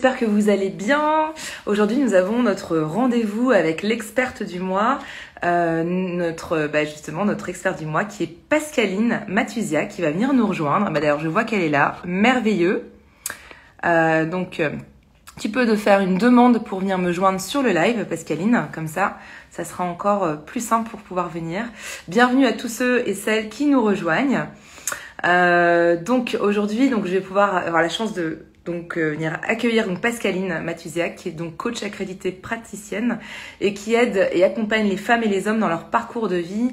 j'espère que vous allez bien. Aujourd'hui, nous avons notre rendez-vous avec l'experte du mois, justement notre experte du mois qui est Pascaline Mathusia qui va venir nous rejoindre. D'ailleurs, je vois qu'elle est là, merveilleux. Tu peux faire une demande pour venir me joindre sur le live, Pascaline, comme ça sera encore plus simple pour pouvoir venir. Bienvenue à tous ceux et celles qui nous rejoignent. Aujourd'hui, je vais pouvoir avoir la chance de venir accueillir Pascaline Mathusia, qui est donc coach accréditée praticienne et qui aide et accompagne les femmes et les hommes dans leur parcours de vie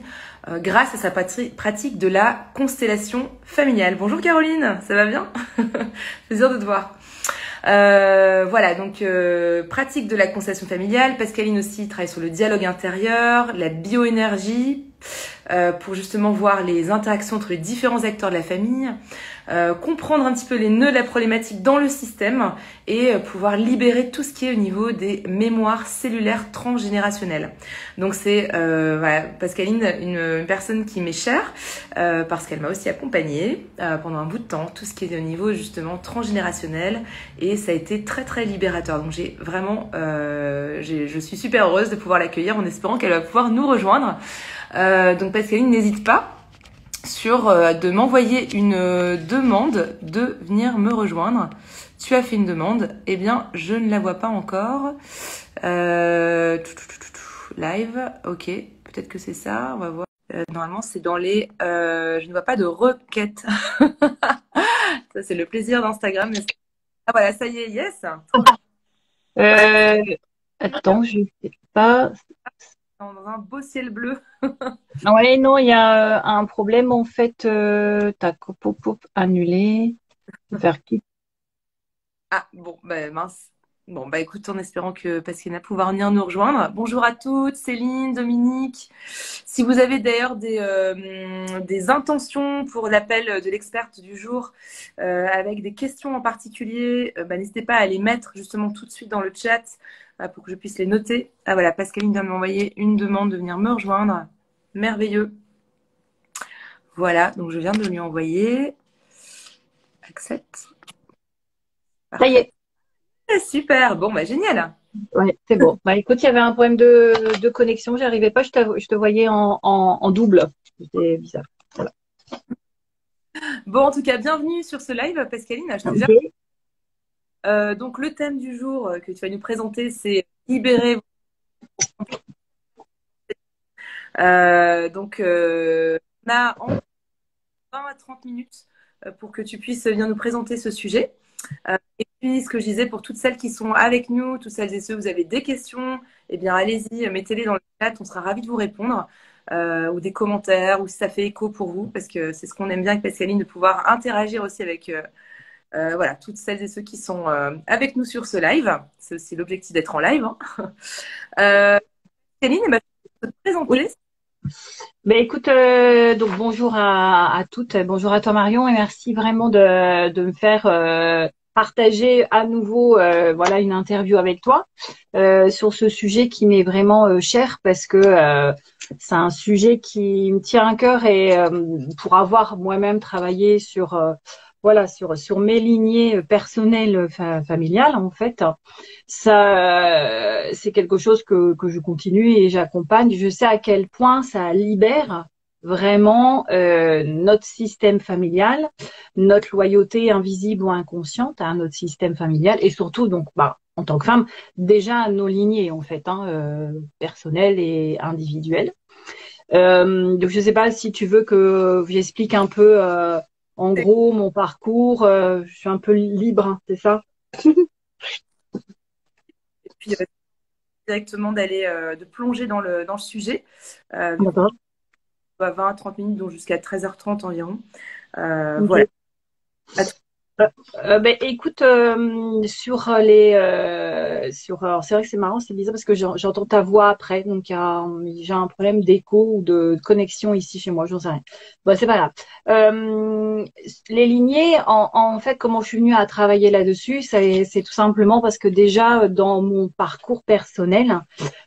grâce à sa pratique de la constellation familiale. Bonjour Caroline, ça va bien? Plaisir de te voir. Pratique de la constellation familiale. Pascaline aussi travaille sur le dialogue intérieur, la bioénergie, pour justement voir les interactions entre les différents acteurs de la famille, comprendre un petit peu les nœuds de la problématique dans le système et pouvoir libérer tout ce qui est au niveau des mémoires cellulaires transgénérationnelles. Donc c'est Pascaline, une personne qui m'est chère parce qu'elle m'a aussi accompagnée pendant un bout de temps, tout ce qui est au niveau justement transgénérationnel, et ça a été très très libérateur. Donc j'ai vraiment, je suis super heureuse de pouvoir l'accueillir en espérant qu'elle va pouvoir nous rejoindre. Donc Pascaline, n'hésite pas de m'envoyer une demande de venir me rejoindre. Tu as fait une demande, eh bien je ne la vois pas encore. Live, ok, peut-être que c'est ça, on va voir. Normalement c'est dans les... je ne vois pas de requête. Ça c'est le plaisir d'Instagram. Ah voilà, ça y est, yes. Attends, je ne sais pas. Dans un beau ciel bleu. Ouais, non, il y a un problème en fait. Tac, annulé. Faire qui? Ah bon, mince. Bon, écoute, en espérant que Pascaline va pouvoir venir nous rejoindre. Bonjour à toutes, Céline, Dominique. Si vous avez d'ailleurs des intentions pour l'appel de l'experte du jour avec des questions en particulier, n'hésitez pas à les mettre justement tout de suite dans le chat pour que je puisse les noter. Ah voilà, Pascaline vient de m'envoyer une demande de venir me rejoindre. Merveilleux. Voilà, donc je viens de lui envoyer. Accepte. Ça y est. Super, bon, génial. Ouais, c'est bon. Écoute, il y avait un problème de connexion, j'arrivais pas, je te voyais en double. C'était bizarre. Voilà. Bon, en tout cas, bienvenue sur ce live, Pascaline. Okay. Donc, le thème du jour que tu vas nous présenter, c'est libérer. On a en 20 à 30 minutes pour que tu puisses venir nous présenter ce sujet. Et puis, ce que je disais, pour toutes celles qui sont avec nous, toutes celles et ceux, vous avez des questions, eh bien, allez-y, mettez-les dans le chat, on sera ravis de vous répondre, ou des commentaires, ou si ça fait écho pour vous, parce que c'est ce qu'on aime bien avec Pascaline, de pouvoir interagir aussi avec toutes celles et ceux qui sont avec nous sur ce live. C'est aussi l'objectif d'être en live. Pascaline, je vais te présenter. Oui. Écoute, donc bonjour à toutes, bonjour à toi Marion, et merci vraiment de me faire partager à nouveau une interview avec toi sur ce sujet qui m'est vraiment cher, parce que c'est un sujet qui me tient à cœur, et pour avoir moi-même travaillé sur mes lignées personnelles familiales, en fait, ça c'est quelque chose que je continue et j'accompagne. Je sais à quel point ça libère vraiment notre système familial, notre loyauté invisible ou inconsciente à notre système familial, et surtout donc en tant que femme, déjà nos lignées en fait, personnelles et individuelles. Donc je sais pas si tu veux que j'explique un peu en gros mon parcours. Je suis un peu libre, c'est ça? Et puis, directement de plonger dans le sujet. D'accord. 20 à 30 minutes, donc jusqu'à 13h30 environ. Okay. Voilà. Écoute, c'est vrai que c'est marrant, c'est bizarre parce que j'entends ta voix après, donc j'ai un problème d'écho ou de connexion ici chez moi, j'en sais rien. Bon, c'est pas grave. Les lignées, en fait, comment je suis venue à travailler là-dessus, c'est tout simplement parce que déjà dans mon parcours personnel,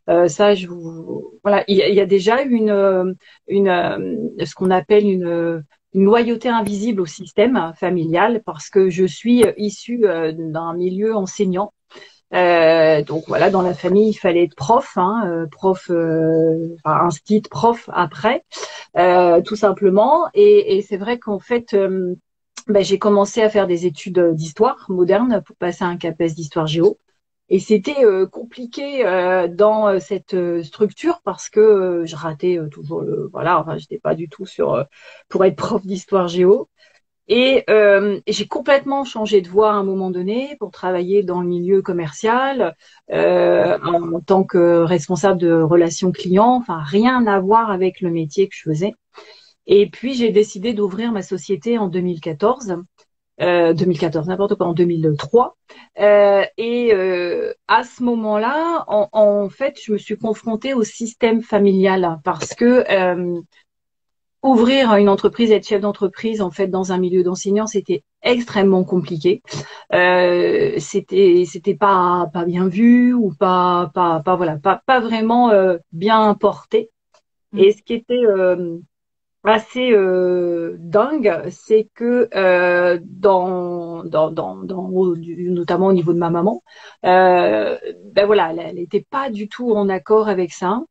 il y a déjà ce qu'on appelle une loyauté invisible au système familial, parce que je suis issue d'un milieu enseignant. Donc voilà, dans la famille, il fallait être prof, prof, enfin, instit prof après, tout simplement. Et c'est vrai qu'en fait, j'ai commencé à faire des études d'histoire moderne pour passer un CAPES d'histoire géo. Et c'était compliqué dans cette structure parce que je ratais toujours voilà, enfin, j'étais pas du tout sur pour être prof d'histoire géo. Et j'ai complètement changé de voie à un moment donné pour travailler dans le milieu commercial en tant que responsable de relations clients. Enfin, rien à voir avec le métier que je faisais. Et puis, j'ai décidé d'ouvrir ma société en 2014. 2014, n'importe quoi, en 2003. À ce moment-là, en fait, je me suis confrontée au système familial parce que ouvrir une entreprise, être chef d'entreprise, en fait, dans un milieu d'enseignants, c'était extrêmement compliqué. C'était pas bien vu ou pas vraiment bien porté. Et ce qui était assez dingue, c'est que notamment au niveau de ma maman, voilà, elle n'était pas du tout en accord avec ça.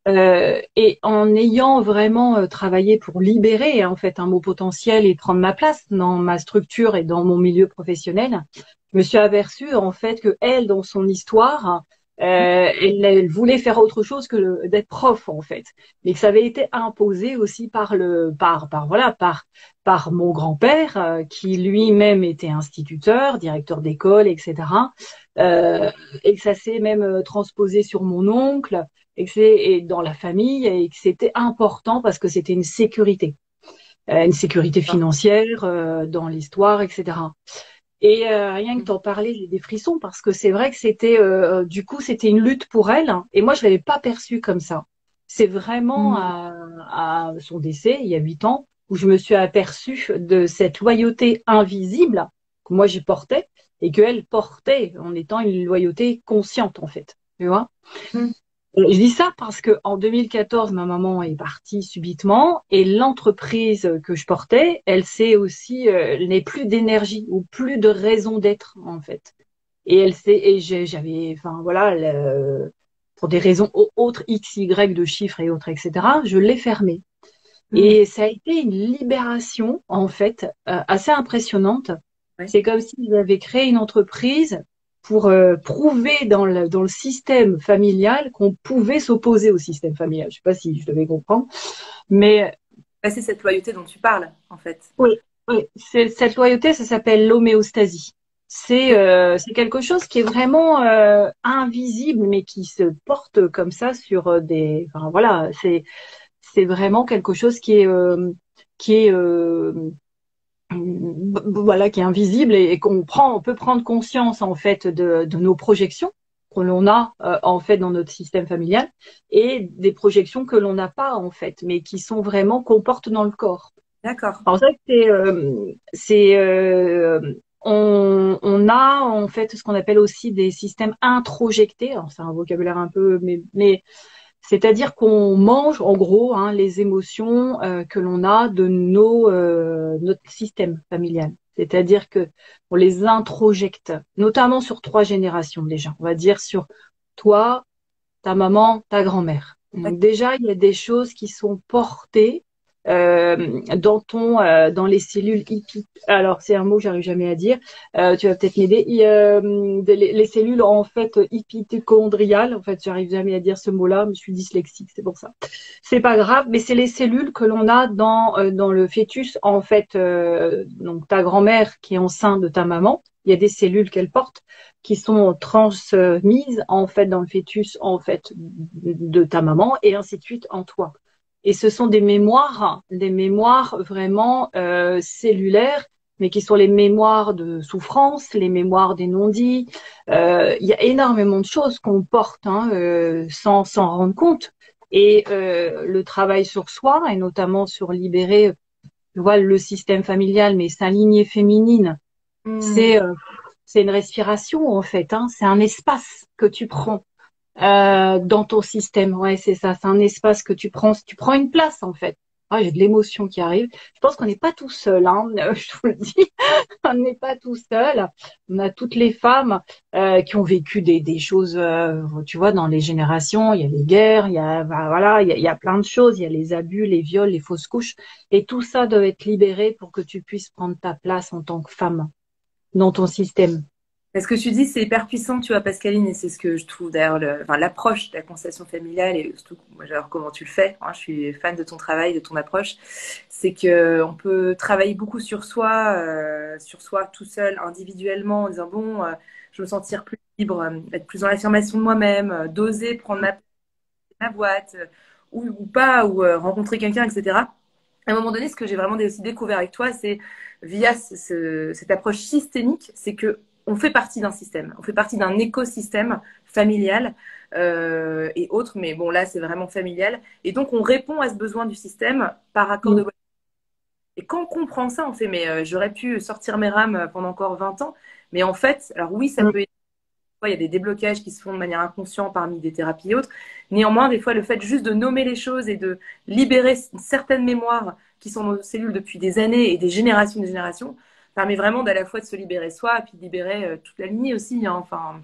Et en ayant vraiment travaillé pour libérer en fait un mot potentiel et prendre ma place dans ma structure et dans mon milieu professionnel, je me suis aperçue en fait que elle, dans son histoire, elle voulait faire autre chose que d'être prof en fait, mais que ça avait été imposé aussi par mon grand-père qui lui-même était instituteur, directeur d'école, etc. Et que ça s'est même transposé sur mon oncle et dans la famille et que c'était important parce que c'était une sécurité financière dans l'histoire, etc. Et rien que t'en parler, j'ai des frissons parce que c'est vrai que c'était du coup c'était une lutte pour elle et moi je l'avais pas perçue comme ça. C'est vraiment à son décès il y a 8 ans où je me suis aperçue de cette loyauté invisible que moi j'y portais et qu'elle portait en étant une loyauté consciente en fait. Tu vois? Je dis ça parce que en 2014, ma maman est partie subitement et l'entreprise que je portais, elle s'est aussi, elle n'est plus d'énergie ou plus de raison d'être en fait. J'avais, enfin voilà, pour des raisons autres X, Y de chiffres et autres, etc. Je l'ai fermée. Et ça a été une libération en fait assez impressionnante. C'est comme si j'avais créé une entreprise pour prouver dans le système familial qu'on pouvait s'opposer au système familial. Je sais pas si je devais comprendre, mais c'est cette loyauté dont tu parles, en fait. oui, cette loyauté, ça s'appelle l'homéostasie. C'est quelque chose qui est vraiment invisible, mais qui se porte comme ça sur des. Enfin voilà, c'est vraiment quelque chose qui est voilà, qui est invisible et on peut prendre conscience en fait de nos projections que l'on a en fait dans notre système familial et des projections que l'on n'a pas en fait, mais qui sont vraiment qu'on porte dans le corps. D'accord. Alors ça on a en fait ce qu'on appelle aussi des systèmes introjectés. Alors c'est un vocabulaire un peu, mais c'est-à-dire qu'on mange, en gros, les émotions que l'on a de notre système familial. C'est-à-dire que on les introjecte, notamment sur 3 générations déjà. On va dire sur toi, ta maman, ta grand-mère. Donc déjà, il y a des choses qui sont portées dans les cellules hippie. Alors c'est un mot que j'arrive jamais à dire. Tu vas peut-être m'aider. Les cellules en fait hypitochondriales. En fait, j'arrive jamais à dire ce mot-là. Mais je suis dyslexique, c'est pour ça. C'est pas grave, mais c'est les cellules que l'on a dans le fœtus. En fait, donc ta grand-mère qui est enceinte de ta maman, il y a des cellules qu'elle porte qui sont transmises en fait dans le fœtus en fait de ta maman et ainsi de suite en toi. Et ce sont des mémoires vraiment cellulaires, mais qui sont les mémoires de souffrance, les mémoires des non-dits. Il y a énormément de choses qu'on porte sans s'en rendre compte. Et le travail sur soi, et notamment sur libérer, tu vois, le système familial, mais sa lignée féminine, c'est une respiration en fait. C'est un espace que tu prends dans ton système. Ouais, c'est ça. C'est un espace que tu prends une place en fait. Ah, j'ai de l'émotion qui arrive. Je pense qu'on n'est pas tout seul, hein, je vous le dis. On n'est pas tout seul. On a toutes les femmes qui ont vécu des choses, tu vois, dans les générations. Il y a les guerres, il y a, bah, voilà, il y a plein de choses. Il y a les abus, les viols, les fausses couches. Et tout ça doit être libéré pour que tu puisses prendre ta place en tant que femme dans ton système. Ce que tu dis, c'est hyper puissant, tu vois, Pascaline, et c'est ce que je trouve d'ailleurs, enfin, l'approche de la constellation familiale, et surtout, moi, j'adore comment tu le fais, hein, je suis fan de ton travail, de ton approche, c'est que on peut travailler beaucoup sur soi tout seul, individuellement, en disant, bon, je me sentir plus libre, être plus dans l'affirmation de moi-même, d'oser prendre ma boîte, ou pas, ou rencontrer quelqu'un, etc. À un moment donné, ce que j'ai vraiment aussi découvert avec toi, c'est via cette approche systémique, c'est que on fait partie d'un système, on fait partie d'un écosystème familial et autres, mais bon là c'est vraiment familial, et donc on répond à ce besoin du système par accord de. Mm. Et quand on comprend ça, on fait mais j'aurais pu sortir mes rames pendant encore 20 ans, mais en fait, alors oui ça Mm. peut. Il y a des déblocages qui se font de manière inconsciente parmi des thérapies et autres. Néanmoins, des fois, le fait juste de nommer les choses et de libérer certaines mémoires qui sont dans nos cellules depuis des années et des générations, permet vraiment d'à la fois de se libérer soi et puis de libérer toute la lignée aussi. Hein, enfin,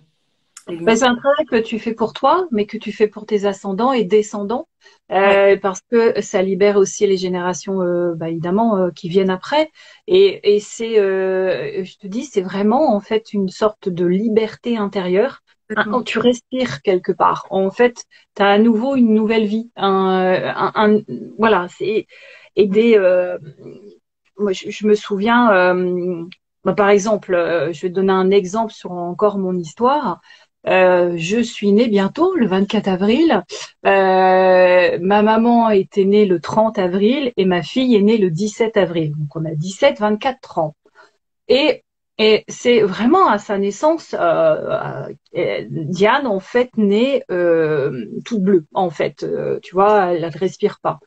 les Ben, lignées. c'est un travail que tu fais pour toi, mais que tu fais pour tes ascendants et descendants, Ouais, parce que ça libère aussi les générations, bah, évidemment, qui viennent après. Et c'est, je te dis, c'est vraiment en fait une sorte de liberté intérieure. complètement. Tu respires quelque part. En fait, tu as à nouveau une nouvelle vie. Voilà, c'est et des. Moi, je me souviens, bah, par exemple, je vais te donner un exemple sur encore mon histoire. Je suis née bientôt, le 24 avril. Ma maman était née le 30 avril et ma fille est née le 17 avril. Donc on a 17, 24, 30. Et, et c'est vraiment à sa naissance, Diane en fait née toute bleue en fait. Tu vois, elle ne respire pas.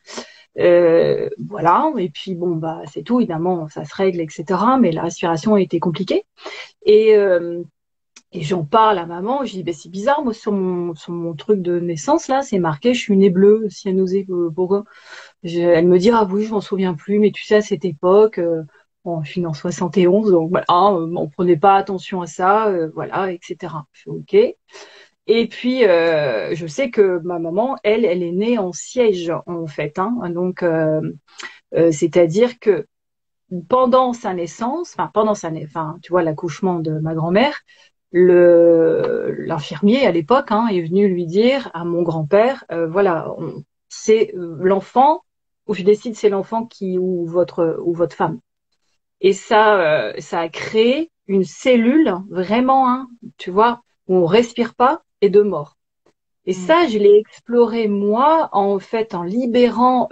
Voilà, et puis bon, bah c'est tout, évidemment, ça se règle, etc. Mais la respiration a été compliquée. Et, euh, et j'en parle à maman, je dis, bah, c'est bizarre, moi, sur mon truc de naissance, là, c'est marqué, je suis née bleue, cyanosée, pourquoi? Elle me dit, ah oui, je m'en souviens plus, mais tu sais, à cette époque, bon, je suis née en 71, donc voilà, on prenait pas attention à ça, voilà, etc. Je fais, ok. Et puis, je sais que ma maman, elle est née en siège, en fait, hein, donc, c'est-à-dire que pendant sa naissance, enfin, tu vois, l'accouchement de ma grand-mère, l'infirmier à l'époque est venu lui dire à mon grand-père, voilà, c'est l'enfant, ou je décide c'est l'enfant qui ou votre femme. Et ça a créé une cellule vraiment, tu vois, où on respire pas et de mort. Et Mm. ça, je l'ai exploré moi, en fait, en libérant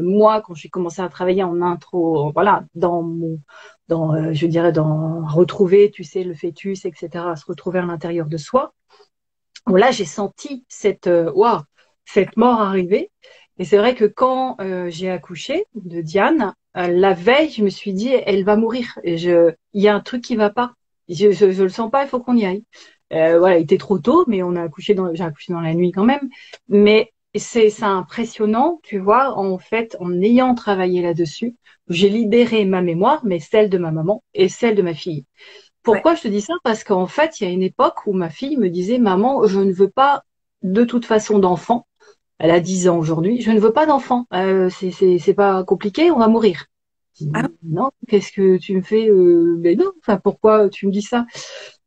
moi quand j'ai commencé à travailler en intro, voilà, je dirais, dans retrouver, tu sais, le fœtus, etc., se retrouver à l'intérieur de soi. Bon, là, j'ai senti waouh, cette mort arriver. Et c'est vrai que quand j'ai accouché de Diane, la veille, je me suis dit, elle va mourir. Il y a un truc qui va pas. Je le sens pas, il faut qu'on y aille. Voilà, il était trop tôt, mais j'ai accouché dans la nuit quand même. Mais c'est impressionnant, tu vois, en fait, en ayant travaillé là-dessus, j'ai libéré ma mémoire, mais celle de ma maman et celle de ma fille. Ouais. Pourquoi je te dis ça? Parce qu'en fait, il y a une époque où ma fille me disait, maman, je ne veux pas de toute façon d'enfant. Elle a 10 ans aujourd'hui. Je ne veux pas d'enfant. C'est pas compliqué, on va mourir. Je Ah, dis, non, qu'est-ce que tu me fais? Mais non, enfin, pourquoi tu me dis ça?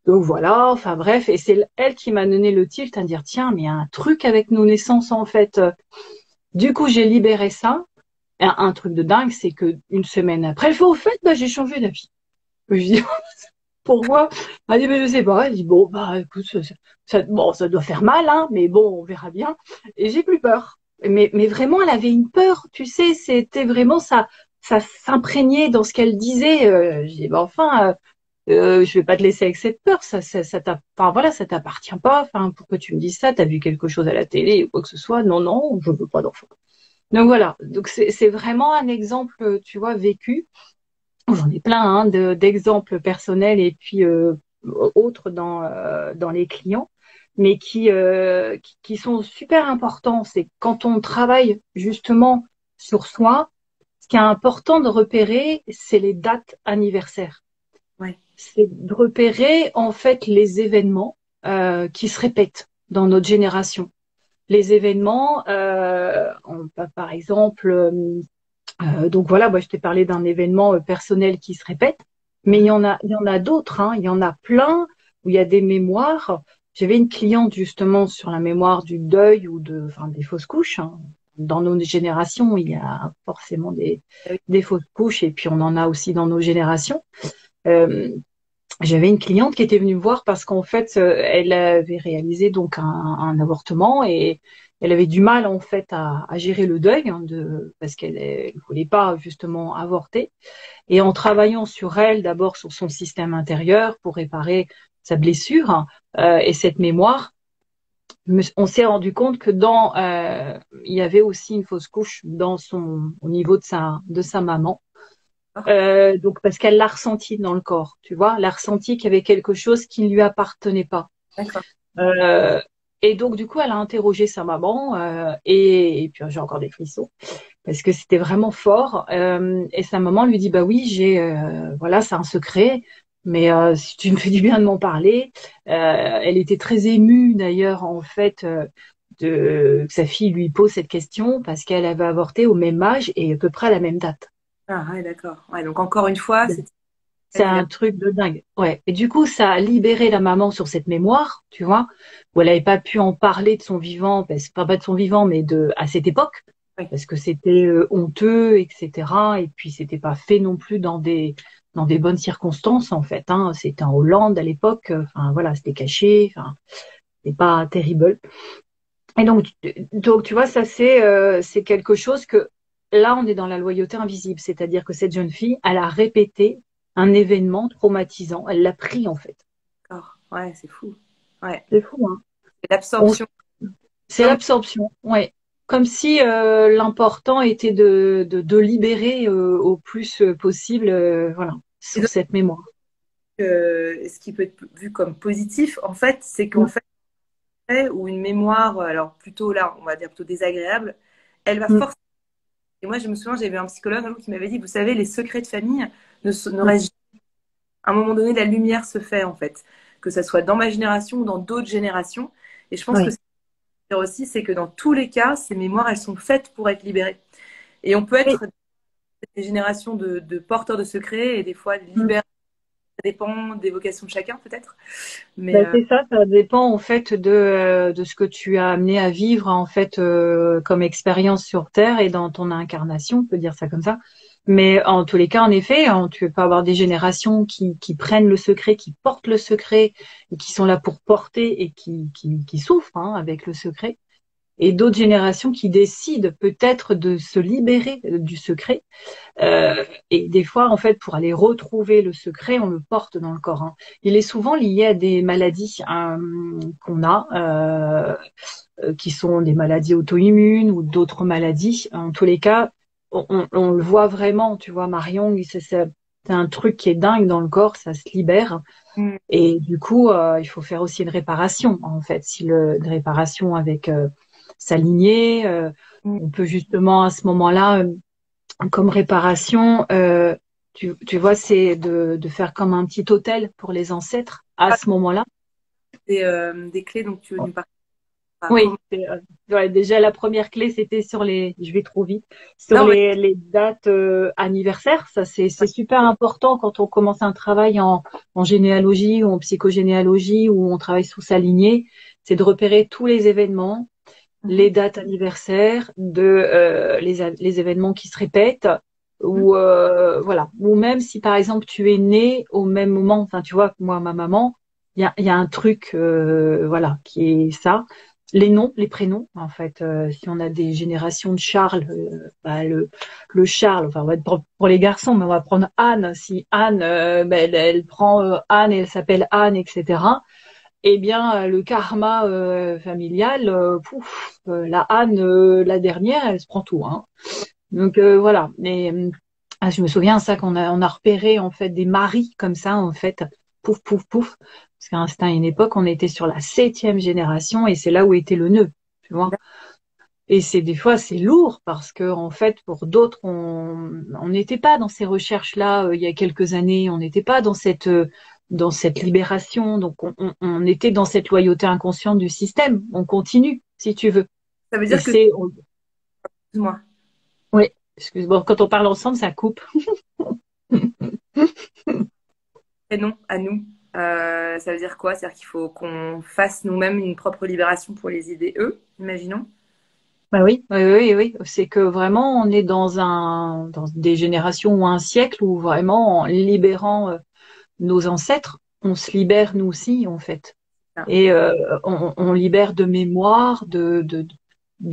Donc voilà, enfin bref, et c'est elle qui m'a donné le tilt à dire, tiens, mais il y a un truc avec nos naissances en fait. Du coup, j'ai libéré ça. Un truc de dingue, c'est que une semaine après, elle fait, au fait, bah, j'ai changé d'avis. Je dis, pourquoi? Elle dit, mais je sais pas. Elle dit, bon, bah, écoute, bon, ça doit faire mal, hein, mais bon, on verra bien. Et j'ai plus peur. Mais vraiment, elle avait une peur, tu sais, c'était vraiment ça s'imprégnait dans ce qu'elle disait. Je dis, bah, enfin, je vais pas te laisser avec cette peur, enfin, voilà, ça t'appartient pas. Enfin, pourquoi tu me dis ça? T'as vu quelque chose à la télé ou quoi que ce soit? Non, non, je veux pas d'enfant. Donc voilà. Donc c'est vraiment un exemple, tu vois, vécu. J'en ai plein d'exemples personnels et puis autres dans les clients, mais qui sont super importants. C'est quand on travaille justement sur soi, ce qui est important de repérer, c'est les dates anniversaires. Ouais. C'est de repérer en fait les événements qui se répètent dans notre génération. Les événements, par exemple, donc voilà, moi je t'ai parlé d'un événement personnel qui se répète, mais il y en a d'autres, hein, il y en a plein où il y a des mémoires. J'avais une cliente justement sur la mémoire du deuil ou enfin, des fausses couches, hein. Dans nos générations, il y a forcément Ah oui. des fausses couches et puis on en a aussi dans nos générations. Euh, J'avais une cliente qui était venue me voir parce qu'en fait, elle avait réalisé donc un avortement et elle avait du mal en fait à gérer le deuil hein, parce qu'elle ne voulait pas justement avorter. Et en travaillant sur elle, d'abord sur son système intérieur pour réparer sa blessure et cette mémoire, on s'est rendu compte que il y avait aussi une fausse couche au niveau de sa maman. Donc parce qu'elle l'a ressenti dans le corps, tu vois, elle a ressenti qu'il y avait quelque chose qui ne lui appartenait pas. D'accord. Euh, et donc du coup, elle a interrogé sa maman et puis j'ai encore des frissons parce que c'était vraiment fort. Et sa maman lui dit bah oui, voilà, c'est un secret, mais si tu me fais du bien de m'en parler. Elle était très émue d'ailleurs en fait. Que sa fille lui pose cette question parce qu'elle avait avorté au même âge et à peu près à la même date. Ah, ouais, d'accord. Ouais, donc encore une fois, c'est C'est un truc de dingue. Ouais. Et du coup, ça a libéré la maman sur cette mémoire, tu vois, où elle n'avait pas pu en parler de son vivant, pas de son vivant, mais à cette époque, oui. parce que c'était honteux, etc. Et puis, c'était pas fait non plus dans des bonnes circonstances, en fait, hein. C'était en Hollande à l'époque. Enfin, voilà, c'était caché. Enfin, c'était pas terrible. Et donc, tu vois, ça, c'est quelque chose que, là, on est dans la loyauté invisible. C'est-à-dire que cette jeune fille, elle a répété un événement traumatisant. Elle l'a pris, en fait. D'accord. Ouais, c'est fou. Ouais. C'est fou, hein. C'est On- l'absorption. c'est Comme l'absorption, ouais. Comme si l'important était de libérer au plus possible, voilà, et sur donc, cette mémoire. ce qui peut être vu comme positif, en fait, c'est qu'en Mm, fait, ou une mémoire, alors plutôt là, on va dire plutôt désagréable, elle va mm, forcément. Et moi, je me souviens, j'avais un psychologue un jour qui m'avait dit, vous savez, les secrets de famille ne mm. restent jamais. À un moment donné, la lumière se fait, en fait. Que ça soit dans ma génération ou dans d'autres générations. Et je pense que Oui, ce qu'il faut dire aussi, c'est que dans tous les cas, ces mémoires, elles sont faites pour être libérées. Et on peut oui. être des générations de porteurs de secrets et des fois Mm. libérés. Ça dépend des vocations de chacun, peut-être. Bah, Mais c'est ça, ça dépend en fait de ce que tu as amené à vivre en fait comme expérience sur Terre et dans ton incarnation, on peut dire ça comme ça. Mais en tous les cas, en effet, hein, tu peux avoir des générations qui prennent le secret, qui portent le secret et qui sont là pour porter et qui souffrent hein, avec le secret. Et d'autres générations qui décident peut-être de se libérer du secret et des fois, en fait, pour aller retrouver le secret, on le porte dans le corps, hein. Il est souvent lié à des maladies qu'on a, qui sont des maladies auto-immunes ou d'autres maladies. En tous les cas, on le voit vraiment, tu vois, Marion, c'est un truc qui est dingue dans le corps, ça se libère. mm, Et du coup, il faut faire aussi une réparation, en fait, une réparation avec sa lignée. mm. On peut justement à ce moment-là comme réparation, tu vois, c'est de faire comme un petit hôtel pour les ancêtres à Ah, ce moment-là. des clés, donc tu veux nous parler à Oui, comment. ouais, déjà la première clé, c'était je vais trop vite, sur Non, mais les dates anniversaires. Ça, c'est super important quand on commence un travail en généalogie ou en psychogénéalogie où on travaille sous sa lignée, c'est de repérer tous les événements, les mhm, dates anniversaires, les événements qui se répètent, mhm. ou voilà. Ou même si par exemple tu es né au même moment, enfin tu vois, moi, ma maman, il y a un truc, voilà, qui est ça. Les noms, les prénoms, en fait, si on a des générations de Charles, bah, le Charles, enfin, on va être pour les garçons, mais on va prendre Anne. Si Anne, bah, elle prend Anne et elle s'appelle Anne, etc. Eh bien, le karma familial, pouf, la Anne, la dernière, elle se prend tout, hein. Donc voilà. Et je me souviens ça on a repéré en fait des maris comme ça en fait, pouf pouf pouf. Parce qu'à une époque, on était sur la 7e génération et c'est là où était le nœud, tu vois. Et c'est des fois c'est lourd parce que en fait pour d'autres on n'était pas dans ces recherches-là il y a quelques années, on n'était pas dans cette libération, donc on était dans cette loyauté inconsciente du système. On continue si tu veux. Ça veut Et dire que, c'est excuse-moi, oui, excuse-moi, quand on parle ensemble ça coupe. et non, à nous. Ça veut dire quoi? C'est-à-dire qu'il faut qu'on fasse nous-mêmes une propre libération pour les aider, eux, imaginons. Bah oui, oui, oui, oui. C'est que vraiment on est dans des générations ou un siècle où vraiment en libérant nos ancêtres, on se libère nous aussi en fait. Ah, Et on libère de mémoire, de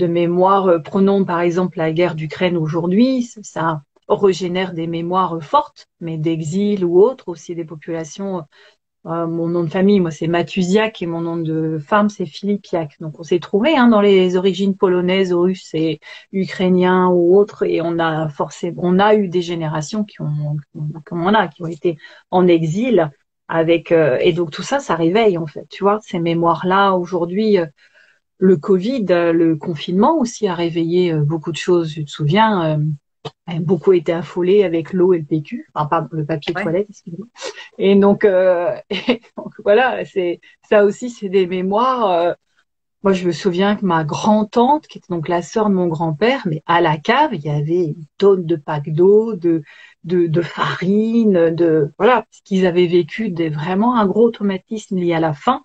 mémoire. Prenons par exemple la guerre d'Ukraine aujourd'hui, ça régénère des mémoires fortes, mais d'exil ou autre, aussi des populations. Mon nom de famille, moi, c'est Matusiak et mon nom de femme, c'est Filipiak. Donc, on s'est trouvé dans les origines polonaises, russes et ukrainiens ou autres, et on a eu des générations qui ont été en exil avec, et donc tout ça, ça réveille en fait, tu vois, ces mémoires-là. Aujourd'hui, le Covid, le confinement aussi a réveillé beaucoup de choses. Tu te souviens, a beaucoup été affolée avec l'eau et le PQ, enfin pas le papier ouais. toilette, excusez-moi. Et donc, et donc voilà, c'est ça aussi, c'est des mémoires. Moi, je me souviens que ma grand-tante, qui était donc la sœur de mon grand-père, mais à la cave, il y avait une tonne de packs d'eau, de farine, voilà, parce qu'ils avaient vécu vraiment un gros traumatisme lié à la faim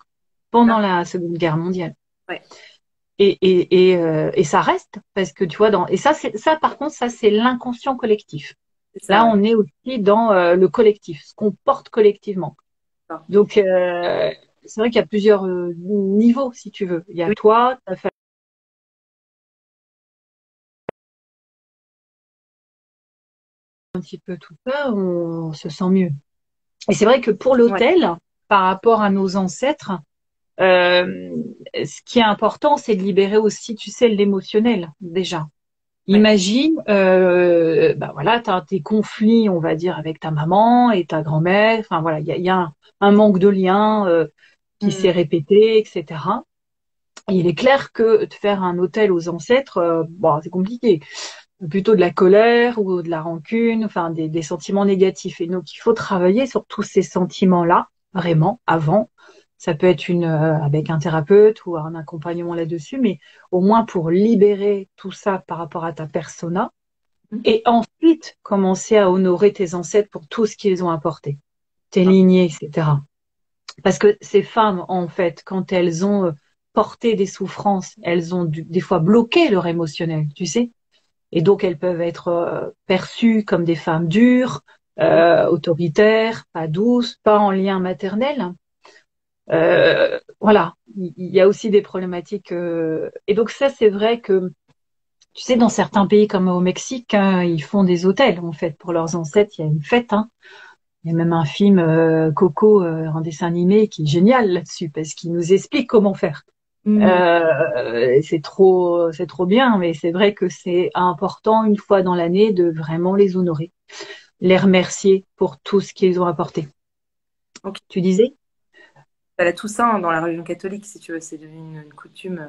Ah, pendant la Seconde Guerre mondiale. ouais, Et ça reste parce que tu vois et ça par contre ça c'est l'inconscient collectif. c'est ça, Là ouais. on est aussi dans le collectif, ce qu'on porte collectivement. D'accord. Donc c'est vrai qu'il y a plusieurs niveaux si tu veux. Il y a Oui, toi, ta famille, un petit peu tout ça, on se sent mieux. Et c'est vrai que pour ouais. l'hôtel, par rapport à nos ancêtres, euh, ce qui est important, c'est de libérer aussi, tu sais, l'émotionnel déjà. Ouais. Imagine, bah voilà, tu as tes conflits, on va dire, avec ta maman et ta grand-mère. Enfin voilà, il y a un manque de lien qui Hmm. s'est répété, etc. Et il est clair que de faire un hôtel aux ancêtres, bon, c'est compliqué. Plutôt de la colère ou de la rancune, enfin des sentiments négatifs. Et donc il faut travailler sur tous ces sentiments-là, vraiment, avant. Ça peut être avec un thérapeute ou un accompagnement là-dessus, mais au moins pour libérer tout ça par rapport à ta persona et ensuite commencer à honorer tes ancêtres pour tout ce qu'ils ont apporté, tes lignées, etc. Parce que ces femmes, en fait, quand elles ont porté des souffrances, elles ont des fois bloqué leur émotionnel, tu sais. Et donc elles peuvent être perçues comme des femmes dures, autoritaires, pas douces, pas en lien maternel. Voilà, il y a aussi des problématiques. Et donc ça, c'est vrai que tu sais, dans certains pays comme au Mexique, ils font des hôtels en fait pour leurs ancêtres. Il y a une fête. Il y a même un film Coco, un dessin animé qui est génial là-dessus parce qu'il nous explique comment faire. Hmm. C'est trop bien, mais c'est vrai que c'est important une fois dans l'année de vraiment les honorer, les remercier pour tout ce qu'ils ont apporté. Ok. Tu disais? T'as la Toussaint dans la religion catholique, si tu veux, c'est devenu une coutume.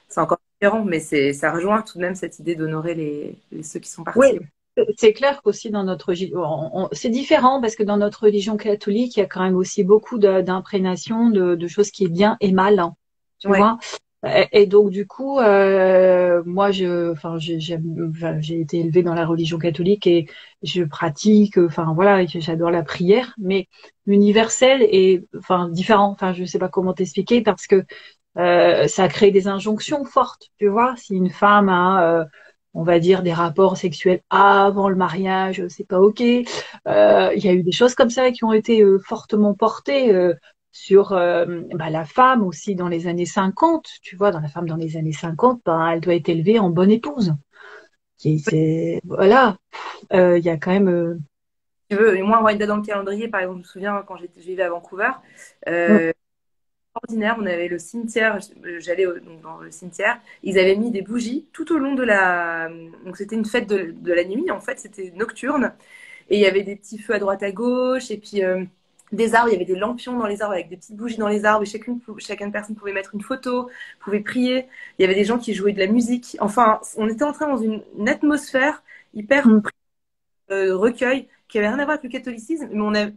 C'est encore différent, mais ça rejoint tout de même cette idée d'honorer ceux qui sont Oui, partis. c'est clair qu'aussi dans notre religion, c'est différent parce que dans notre religion catholique, il y a quand même aussi beaucoup d'imprégnation de choses qui est bien et mal, hein, tu Ouais. vois. Et donc du coup, moi, enfin, j'ai été élevée dans la religion catholique et je pratique, enfin voilà, j'adore la prière, mais l'universel est, enfin, différent. Enfin, je sais pas comment t'expliquer parce que ça crée des injonctions fortes, tu vois. Si une femme a on va dire des rapports sexuels avant le mariage, c'est pas ok. Il y a eu des choses comme ça qui ont été fortement portées sur la femme aussi dans les années 50. Tu vois, dans la femme dans les années 50, ben, elle doit être élevée en bonne épouse. Voilà, il y a quand même. Tu veux, moi, avoir une date dans le calendrier, par exemple, je me souviens quand je vivais à Vancouver, Mm, euh, ordinaire, on avait le cimetière, j'allais donc dans le cimetière, ils avaient mis des bougies tout au long de la. Donc c'était une fête de la nuit, en fait, c'était nocturne. Et il y avait des petits feux à droite à gauche, et puis des arbres, il y avait des lampions dans les arbres avec des petites bougies dans les arbres et chacune personne pouvait mettre une photo, pouvait prier. Il y avait des gens qui jouaient de la musique. Enfin, on était entré dans une atmosphère hyper Mm. recueil qui avait rien à voir avec le catholicisme,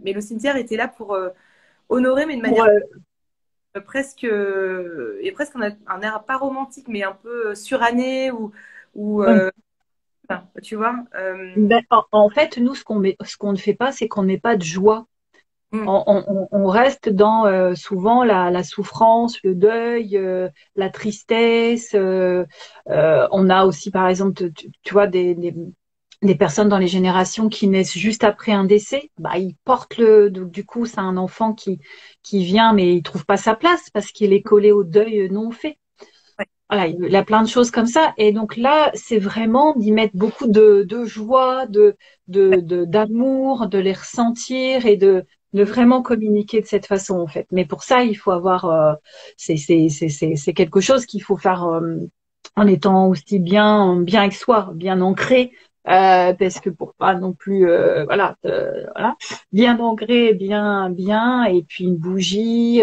mais le cimetière était là pour honorer, mais de Pour, manière presque et presque un air pas romantique, mais un peu suranné ou oui. enfin, tu vois. Ben, en fait, nous, ce qu'on ne fait pas, c'est qu'on ne met pas de joie. Mm, On reste dans souvent la souffrance, le deuil, la tristesse. On a aussi, par exemple, tu vois, des personnes dans les générations qui naissent juste après un décès. Bah, ils portent du coup, c'est un enfant qui vient, mais il trouve pas sa place parce qu'il est collé au deuil non fait. ouais, Voilà, il y a plein de choses comme ça. Et donc là, c'est vraiment d'y mettre beaucoup de joie, d'amour, de les ressentir et de vraiment communiquer de cette façon, en fait. Mais pour ça, il faut avoir, c'est quelque chose qu'il faut faire en étant aussi bien avec soi, bien ancré. Parce que pour pas non plus, voilà, bien ancré, bien, et puis une bougie,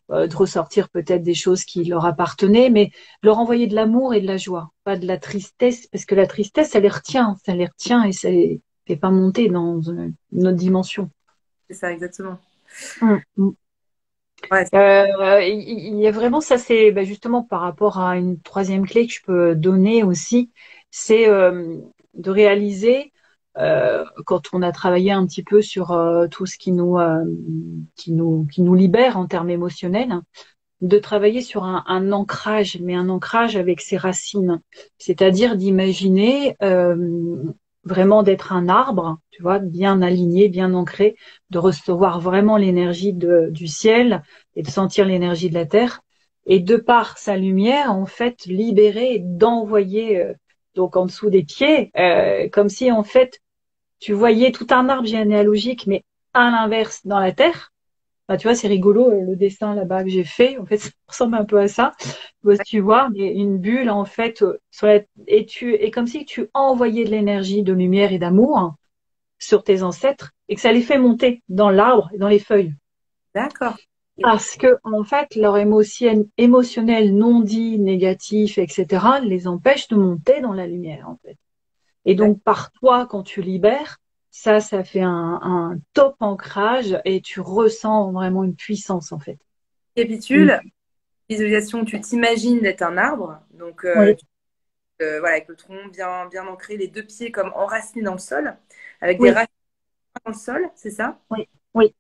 de ressortir peut-être des choses qui leur appartenaient, mais leur envoyer de l'amour et de la joie, pas de la tristesse, parce que la tristesse, ça les retient et ça les fait pas monter dans une autre dimension. c'est ça, exactement. Mm, mm. Ouais, Il y a vraiment ça, c'est ben, justement par rapport à une troisième clé que je peux donner aussi, c'est de réaliser quand on a travaillé un petit peu sur tout ce qui nous libère en termes émotionnels, hein, de travailler sur un ancrage, mais un ancrage avec ses racines. C'est-à-dire d'imaginer vraiment d'être un arbre, tu vois, bien aligné, bien ancré, de recevoir vraiment l'énergie du ciel et de sentir l'énergie de la terre. Et de par sa lumière, en fait, libérer et d'envoyer donc en dessous des pieds, comme si en fait tu voyais tout un arbre généalogique, mais à l'inverse dans la terre. Bah, tu vois, c'est rigolo, le dessin là-bas que j'ai fait. En fait, ça ressemble un peu à ça. Bah, tu vois, une bulle, en fait, et comme si tu envoyais de l'énergie, de lumière et d'amour hein, sur tes ancêtres et que ça les fait monter dans l'arbre et dans les feuilles. d'accord. Parce que, en fait, leur émotionnel non dit, négatif, etc., les empêche de monter dans la lumière, en fait. Et donc, par toi, quand tu libères, ça fait un top ancrage et tu ressens vraiment une puissance, en fait. Une- Récapitule, visualisation, tu t'imagines d'être un arbre, donc Oui, voilà, avec le tronc bien ancré, les deux pieds comme enracinés dans le sol, avec des oui, racines dans le sol, c'est ça? oui, oui,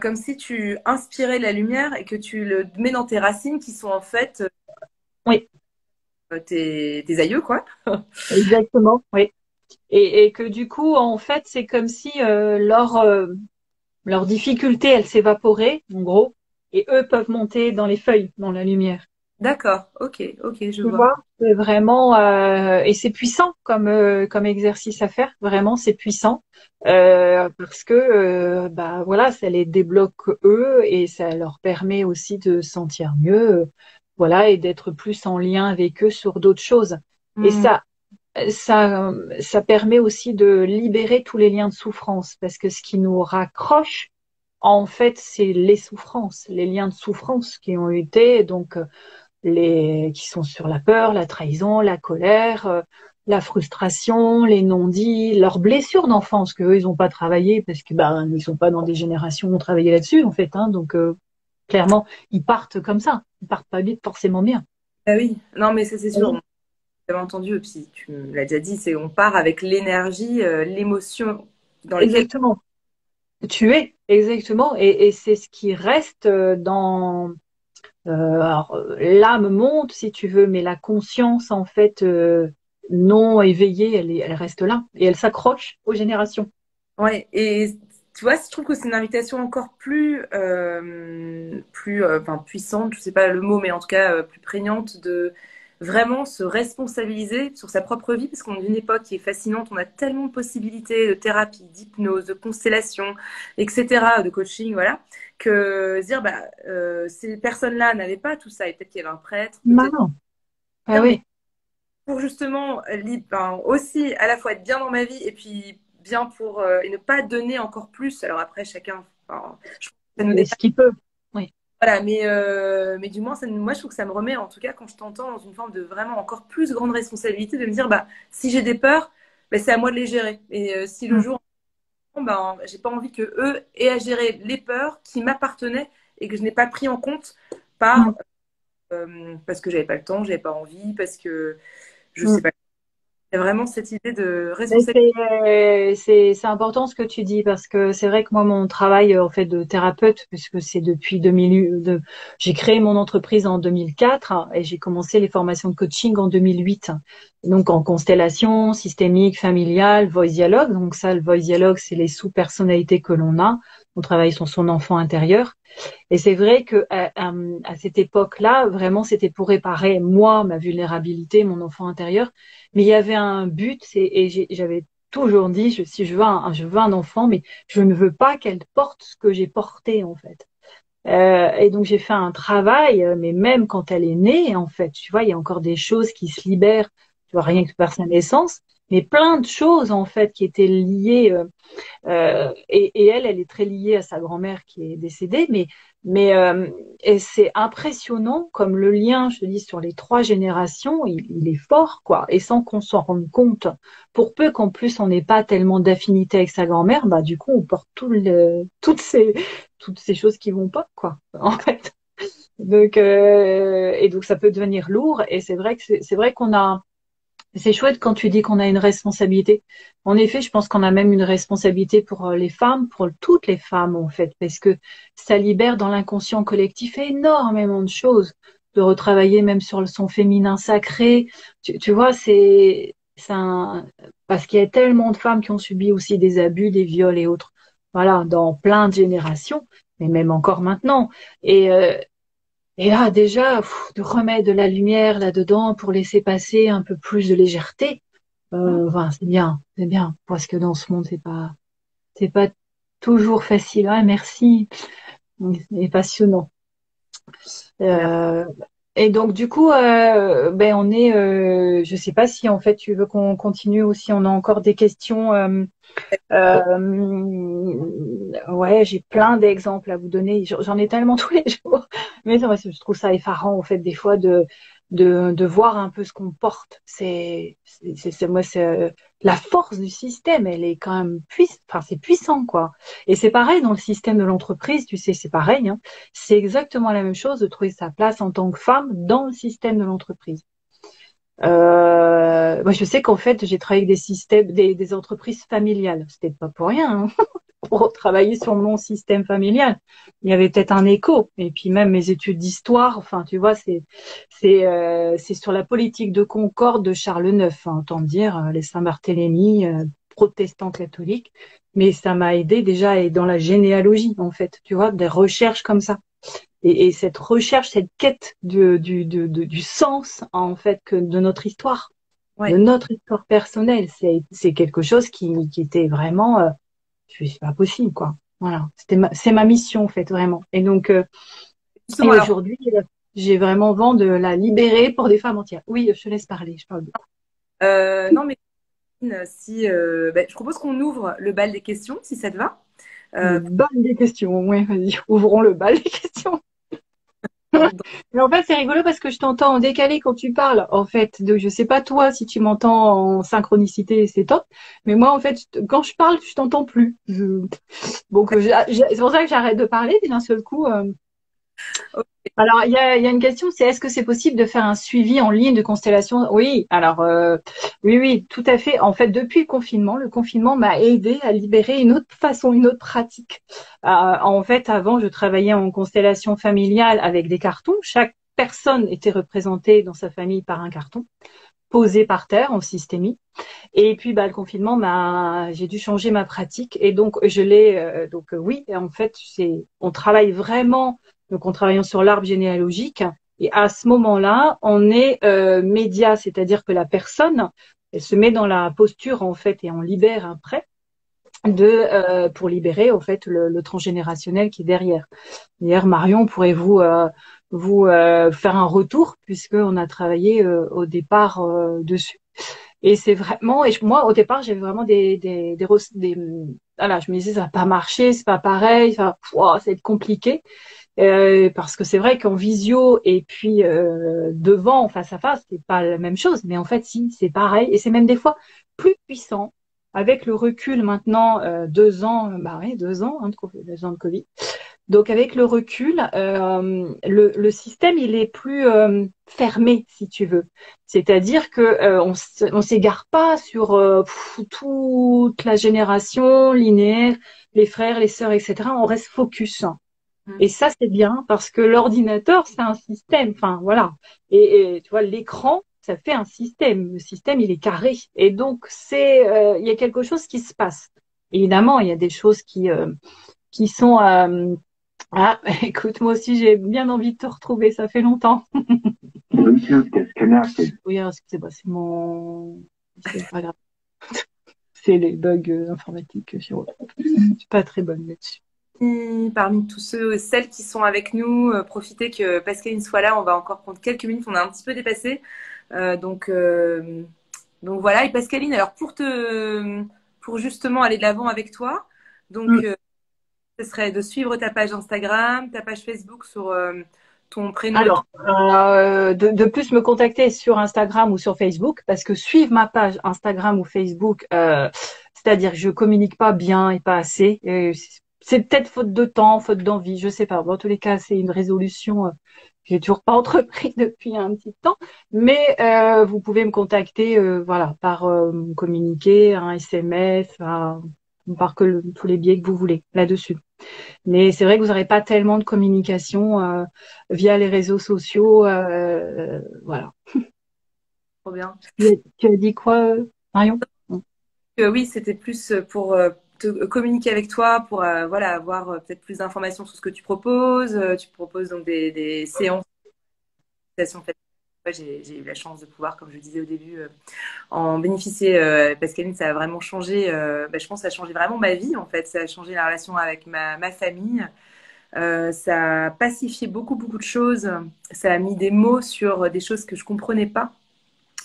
Comme si tu inspirais la lumière et que tu le mets dans tes racines qui sont en fait oui, tes aïeux, quoi. exactement, oui. Et que du coup, en fait, c'est comme si leur difficulté, elle s'évaporait, en gros, et eux peuvent monter dans les feuilles, dans la lumière. D'accord, ok, ok, je Tu vois. vois, c'est vraiment et c'est puissant comme exercice à faire. Vraiment, c'est puissant parce que bah voilà, ça les débloque eux et ça leur permet aussi de se sentir mieux, voilà, et d'être plus en lien avec eux sur d'autres choses. Et Hmm, ça permet aussi de libérer tous les liens de souffrance parce que ce qui nous raccroche, en fait, c'est les souffrances, les liens de souffrance qui ont été donc qui sont sur la peur, la trahison, la colère, la frustration, les non-dits, leurs blessures d'enfance que eux ils n'ont pas travaillé parce que ben ils sont pas dans des générations où on travaillait là-dessus en fait, hein, donc clairement ils partent comme ça, ils partent pas vite forcément bien. ah oui, non, mais ça c'est sûr, Oui. on l'avait entendu, et puis tu me l'as déjà dit, c'est on part avec l'énergie, l'émotion dans lesquelles. Exactement. Tu es exactement et c'est ce qui reste dans alors, l'âme monte, si tu veux, mais la conscience, en fait, non éveillée, elle reste là et elle s'accroche aux générations. Ouais, et tu vois, je trouve que c'est une invitation encore enfin, puissante, je sais pas le mot, mais en tout cas plus prégnante de vraiment se responsabiliser sur sa propre vie, parce qu'on est d'une époque qui est fascinante, on a tellement de possibilités de thérapie, d'hypnose, de constellation, etc., de coaching, voilà, que se dire, bah, ces personnes-là n'avaient pas tout ça, et peut-être qu'il y avait un prêtre, peut-être Maman. Ah dire, mais oui, pour justement ben, aussi à la fois être bien dans ma vie et puis bien pour et ne pas donner encore plus. Alors après, chacun. Alors, ça nous Et ce qui peut. Oui. voilà, mais du moins, moi, je trouve que ça me remet, en tout cas, quand je t'entends, dans une forme de vraiment encore plus grande responsabilité, de me dire, bah, si j'ai des peurs, bah, c'est à moi de les gérer. Et si le Mm. jour, ben, j'ai pas envie que eux aient à gérer les peurs qui m'appartenaient et que je n'ai pas pris en compte par, Mm. parce que j'avais pas le temps, j'avais pas envie, parce que je sais Mm. pas. Il y a vraiment cette idée de Mais responsabilité. c'est important ce que tu dis parce que c'est vrai que moi mon travail en fait de thérapeute puisque c'est depuis 2000 j'ai créé mon entreprise en 2004 et j'ai commencé les formations de coaching en 2008. Donc en constellation systémique, familiale, voice dialogue. Donc ça le voice dialogue c'est les sous-personnalités que l'on a. On travaille sur son enfant intérieur. Et c'est vrai que à cette époque-là, vraiment, c'était pour réparer moi, ma vulnérabilité, mon enfant intérieur. Mais il y avait un but, j'avais toujours dit, si je veux un enfant, mais je ne veux pas qu'elle porte ce que j'ai porté en fait. Et donc j'ai fait un travail, mais même quand elle est née, en fait, tu vois, il y a encore des choses qui se libèrent, tu vois, rien que par sa naissance, mais plein de choses en fait qui étaient liées. Et elle est très liée à sa grand-mère qui est décédée, mais et c'est impressionnant comme le lien, je te dis, sur les 3 générations, il est fort, quoi. Et sans qu'on s'en rende compte, pour peu qu'en plus on n'ait pas tellement d'affinité avec sa grand-mère, bah du coup on porte toutes ces choses qui vont pas, quoi, en fait. Donc et donc ça peut devenir lourd. Et c'est vrai que c'est vrai qu'on a c'est chouette quand tu dis qu'on a une responsabilité. En effet, je pense qu'on a même une responsabilité pour les femmes, pour toutes les femmes en fait, parce que ça libère dans l'inconscient collectif énormément de choses, de retravailler même sur son féminin sacré. Tu vois, parce qu'il y a tellement de femmes qui ont subi aussi des abus, des viols et autres. Voilà, dans plein de générations, mais même encore maintenant. Et et là, déjà, de remettre de la lumière là-dedans pour laisser passer un peu plus de légèreté, enfin, c'est bien, parce que dans ce monde, c'est pas toujours facile. Ah, merci, c'est passionnant. Euh, et donc, du coup, ben, je sais pas si en fait tu veux qu'on continue ou si on a encore des questions. Ouais, j'ai plein d'exemples à vous donner. J'en ai tellement tous les jours. Mais c'est vrai, je trouve ça effarant, en fait, des fois, de voir un peu ce qu'on porte. Moi, la force du système, elle est quand même enfin, c'est puissant, quoi. Et c'est pareil dans le système de l'entreprise, tu sais, c'est pareil, hein. C'est exactement la même chose de trouver sa place en tant que femme dans le système de l'entreprise. Moi, je sais qu'en fait, j'ai travaillé avec des entreprises familiales. C'était pas pour rien, hein, pour travailler sur mon système familial. Il y avait peut-être un écho. Et puis même mes études d'histoire, enfin, tu vois, c'est sur la politique de concorde de Charles IX, hein, autant dire les Saint-Barthélemy, protestants catholiques. Mais ça m'a aidé déjà et dans la généalogie, en fait, tu vois, des recherches comme ça. Et cette recherche, cette quête du sens, en fait, de notre histoire, de Ouais. notre histoire personnelle, c'est quelque chose qui était vraiment, c'est pas possible, quoi. Voilà, c'est ma mission, en fait, vraiment. Et donc, Justement, et alors, aujourd'hui, j'ai vraiment vent de la libérer pour des femmes entières. Oui, je te laisse parler, je parle beaucoup. non, mais si, ben, je propose qu'on ouvre le bal des questions, si ça te va. Le Euh, bal des questions, ouais, vas-y, ouvrons le bal des questions. dans- Mais en fait, c'est rigolo parce que je t'entends en décalé quand tu parles. En fait, donc je sais pas toi si tu m'entends en synchronicité, c'est top. Mais moi, en fait, quand je parle, je t'entends plus. Donc, c'est pour ça que j'arrête de parler d'un seul coup. Alors, il y a une question, c'est est-ce que c'est possible de faire un suivi en ligne de constellation? Oui, alors oui, tout à fait. En fait, depuis le confinement m'a aidé à libérer une autre façon, une autre pratique. En fait, avant, je travaillais en constellation familiale avec des cartons. Chaque personne était représentée dans sa famille par un carton posé par terre en systémie. Et puis, bah, le confinement j'ai dû changer ma pratique et donc oui, en fait, on travaille vraiment, donc en travaillant sur l'arbre généalogique. Et à ce moment-là, on est média, c'est-à-dire que la personne, elle se met dans la posture en fait et on libère un prêt pour libérer en fait le transgénérationnel qui est derrière. D'ailleurs, Marion, pourrez-vous vous faire un retour puisque on a travaillé au départ dessus. Et c'est vraiment, moi, au départ, j'avais vraiment voilà, je me disais, ça va pas marcher, c'est pas pareil, ça va être compliqué. Parce que c'est vrai qu'en visio et puis devant, face à face, c'est pas la même chose. Mais en fait, si, c'est pareil. Et c'est même des fois plus puissant. Avec le recul maintenant, 2 ans, bah ouais, 2 ans, hein, 2 ans de Covid. Donc avec le recul, le système il est plus fermé si tu veux. C'est-à-dire que on s'égare pas sur toute la génération linéaire, les frères, les sœurs, etc. On reste focus. Mm. Et ça c'est bien parce que l'ordinateur c'est un système. Enfin voilà. Et tu vois l'écran ça fait un système. Le système il est carré. Et donc il y a quelque chose qui se passe. Évidemment il y a des choses qui sont ah, écoute, moi aussi, j'ai bien envie de te retrouver, ça fait longtemps. Bluetooth disconnected. Oui, alors, excusez-moi, c'est mon... C'est pas grave. C'est les bugs informatiques que j'ai. Je suis pas très bonne là-dessus. Parmi tous ceux et celles qui sont avec nous, profitez que Pascaline soit là. On va encore prendre quelques minutes. On a un petit peu dépassé. Donc voilà. Et Pascaline, alors pour justement aller de l'avant avec toi, donc Mm. ce serait de suivre ta page Instagram, ta page Facebook sur ton prénom et ton... Alors, de plus me contacter sur Instagram ou sur Facebook, parce que suivre ma page Instagram ou Facebook, c'est-à-dire que je communique pas bien et pas assez. C'est peut-être faute de temps, faute d'envie, je sais pas. Bon, en tous les cas, c'est une résolution que j'ai toujours pas entrepris depuis un petit temps. Mais vous pouvez me contacter, voilà, par me communiquer, un SMS, par tous les biais que vous voulez là-dessus. Mais c'est vrai que vous n'aurez pas tellement de communication via les réseaux sociaux. Voilà. Trop bien. Tu as dit quoi, Marion? Oui, c'était plus pour te communiquer avec toi, pour voilà, avoir peut-être plus d'informations sur ce que tu proposes. Tu proposes donc des séances de méditation. Ouais, j'ai eu la chance de pouvoir, comme je disais au début, en bénéficier. Pascaline, ça a vraiment changé. Je pense que ça a changé vraiment ma vie, en fait. Ça a changé la relation avec ma famille. Ça a pacifié beaucoup, beaucoup de choses. Ça a mis des mots sur des choses que je comprenais pas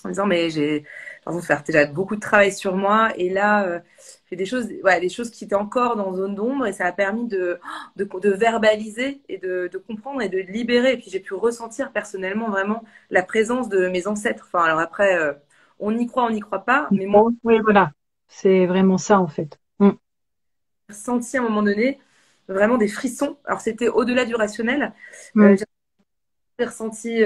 en disant mais j'ai par exemple faire déjà beaucoup de travail sur moi et là j'ai des choses ouais, des choses qui étaient encore dans zone d'ombre et ça a permis de verbaliser et de comprendre et de libérer et puis j'ai pu ressentir personnellement vraiment la présence de mes ancêtres. Enfin alors après on y croit pas mais moi Bon, oui, voilà. C'est vraiment ça, en fait. Mm. j'ai ressenti à un moment donné vraiment des frissons. Alors c'était au-delà du rationnel. Mm. J'ai ressenti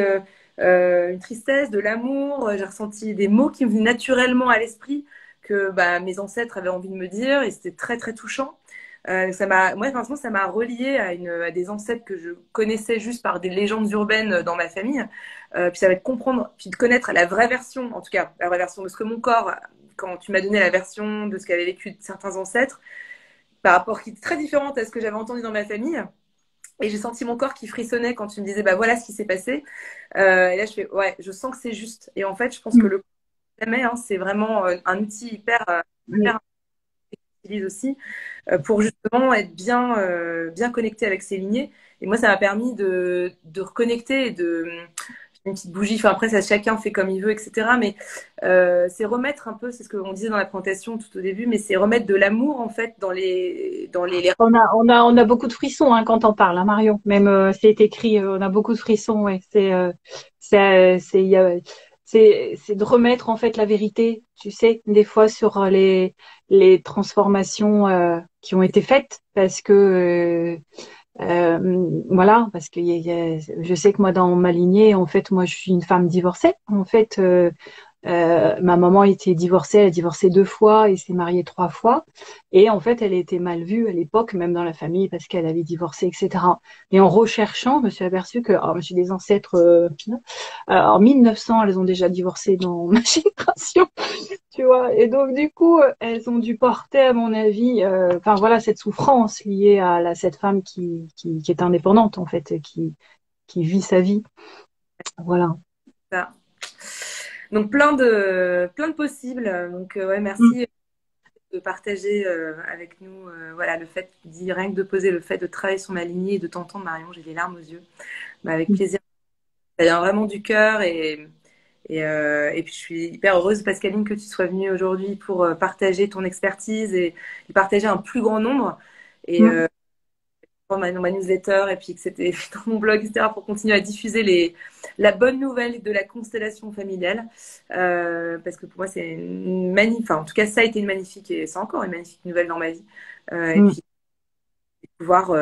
une tristesse, de l'amour, j'ai ressenti des mots qui me venaient naturellement à l'esprit que bah, mes ancêtres avaient envie de me dire et c'était très très touchant. Moi, franchement, ça m'a relié à des ancêtres que je connaissais juste par des légendes urbaines dans ma famille. Puis ça va être comprendre, puis de connaître la vraie version, en tout cas la vraie version de ce que mon corps, quand tu m'as donné la version de ce qu'avaient vécu certains ancêtres, par rapport qui est très différente à ce que j'avais entendu dans ma famille. Et j'ai senti mon corps qui frissonnait quand tu me disais, bah voilà ce qui s'est passé. Et là, je fais, ouais, je sens que c'est juste. Et en fait, je pense que Mm. le jamais, hein, c'est vraiment un outil Oui. hyper utilise aussi pour justement être bien connecté avec ses lignées. Et moi, ça m'a permis de reconnecter et de une petite bougie. Enfin, après, ça, chacun fait comme il veut, etc. Mais c'est remettre un peu, c'est ce qu'on disait dans la présentation tout au début, mais c'est remettre de l'amour en fait dans les... On a beaucoup de frissons hein, quand on parle, hein, Marion. Même c'est écrit, on a beaucoup de frissons. Ouais. C'est de remettre en fait la vérité, tu sais, des fois sur les transformations qui ont été faites, parce que voilà, parce que je sais que moi dans ma lignée, en fait, moi je suis une femme divorcée. En fait, ma maman était divorcée, elle a divorcé 2 fois et s'est mariée 3 fois. Et en fait, elle était mal vue à l'époque, même dans la famille, parce qu'elle avait divorcé, etc. Et en recherchant, je me suis aperçue que j'ai des ancêtres en 1900, elles ont déjà divorcé dans ma génération, tu vois. Et donc du coup, elles ont dû porter, à mon avis, enfin voilà, cette souffrance liée à cette femme qui est indépendante en fait, qui vit sa vie. Voilà. Ça. Donc plein de possibles. Donc ouais, Mm. merci de partager avec nous voilà le fait rien que de poser le fait de travailler sur ma lignée et de t'entendre Marion, j'ai les larmes aux yeux. Bah, avec plaisir. Ça vient vraiment du cœur Et puis je suis hyper heureuse, Pascaline, que tu sois venue aujourd'hui pour partager ton expertise et partager un plus grand nombre. Et pour ma newsletter et puis que c'était dans mon blog, etc., pour continuer à diffuser la bonne nouvelle de la constellation familiale. Parce que pour moi, c'est une magnifique, enfin, en tout cas, ça a été une magnifique et c'est encore une magnifique nouvelle dans ma vie. Et puis, pouvoir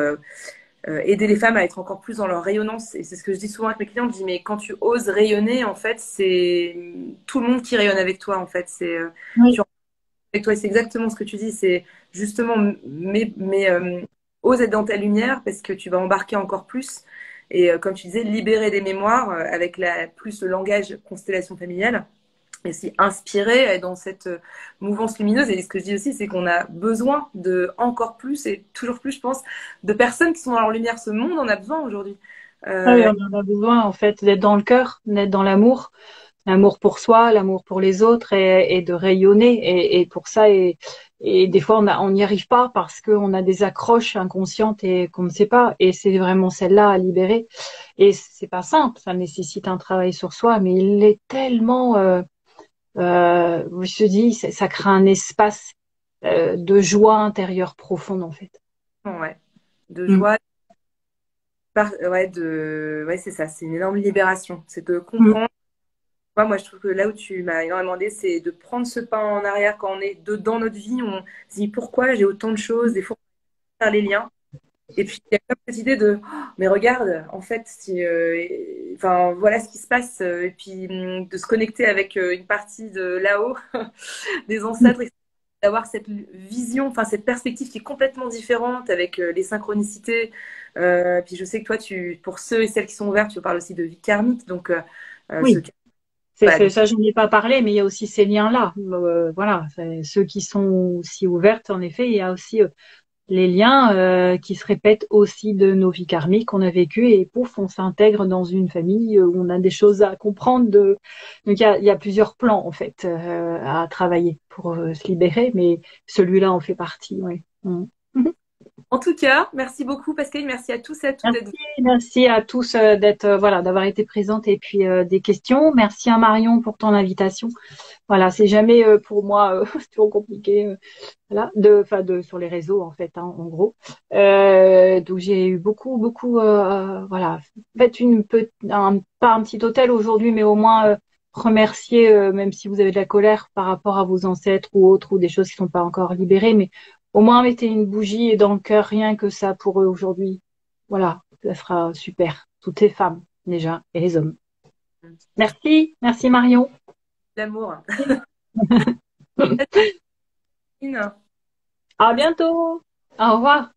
aider les femmes à être encore plus dans leur rayonnance. Et c'est ce que je dis souvent avec mes clients. Je dis, mais quand tu oses rayonner, en fait, c'est tout le monde qui rayonne avec toi, en fait. C'est tu avec toi, c'est exactement ce que tu dis. C'est justement, ose être dans ta lumière parce que tu vas embarquer encore plus. Et comme tu disais, libérer des mémoires avec plus le langage constellation familiale. Et aussi inspirer dans cette mouvance lumineuse. Et ce que je dis aussi, c'est qu'on a besoin de encore plus et toujours plus, je pense, de personnes qui sont dans leur lumière. Ce monde en a besoin aujourd'hui. Oui, on en a besoin en fait d'être dans le cœur, d'être dans l'amour. L'amour pour soi, l'amour pour les autres et de rayonner. Et pour ça, et des fois, on n'y arrive pas parce qu'on a des accroches inconscientes et qu'on ne sait pas. Et c'est vraiment celle-là à libérer. Et c'est pas simple, ça nécessite un travail sur soi, mais il est tellement, je te dis, ça crée un espace de joie intérieure profonde en fait. Ouais, de joie. Ouais, c'est ça, c'est une énorme libération. C'est de comprendre. Moi, je trouve que là où tu m'as énormément aidé, c'est de prendre ce pas en arrière quand on est dedans notre vie. On se dit pourquoi j'ai autant de choses, des fois, on peut faire les liens. Et puis, il y a comme cette idée de, oh, mais regarde, en fait, si, enfin, voilà ce qui se passe. Et puis, de se connecter avec une partie de là-haut, des ancêtres, et d'avoir cette vision, enfin, cette perspective qui est complètement différente avec les synchronicités. Puis, je sais que toi, pour ceux et celles qui sont ouverts, tu parles aussi de vie karmique. Donc, Oui. voilà. Ça, je n'en ai pas parlé, mais il y a aussi ces liens-là. Voilà, ceux qui sont aussi ouvertes, en effet, il y a aussi les liens qui se répètent aussi de nos vies karmiques qu'on a vécues et pouf, on s'intègre dans une famille où on a des choses à comprendre. Donc il y a plusieurs plans en fait à travailler pour se libérer, mais celui-là en fait partie. Ouais. En tout cas, merci beaucoup Pascaline, merci à tous et à toutes d'être Merci à tous d'être voilà d'avoir été présente et puis des questions. Merci à Marion pour ton invitation. Voilà, c'est jamais pour moi c'est toujours compliqué voilà sur les réseaux en fait hein, en gros. Donc j'ai eu beaucoup voilà, faites pas un petit hôtel aujourd'hui mais au moins remercier même si vous avez de la colère par rapport à vos ancêtres ou autres ou des choses qui sont pas encore libérées mais au moins mettez une bougie et dans le cœur rien que ça pour eux aujourd'hui. Voilà, ça sera super. Toutes les femmes déjà et les hommes. Merci Marion. l'amour. À bientôt. Au revoir.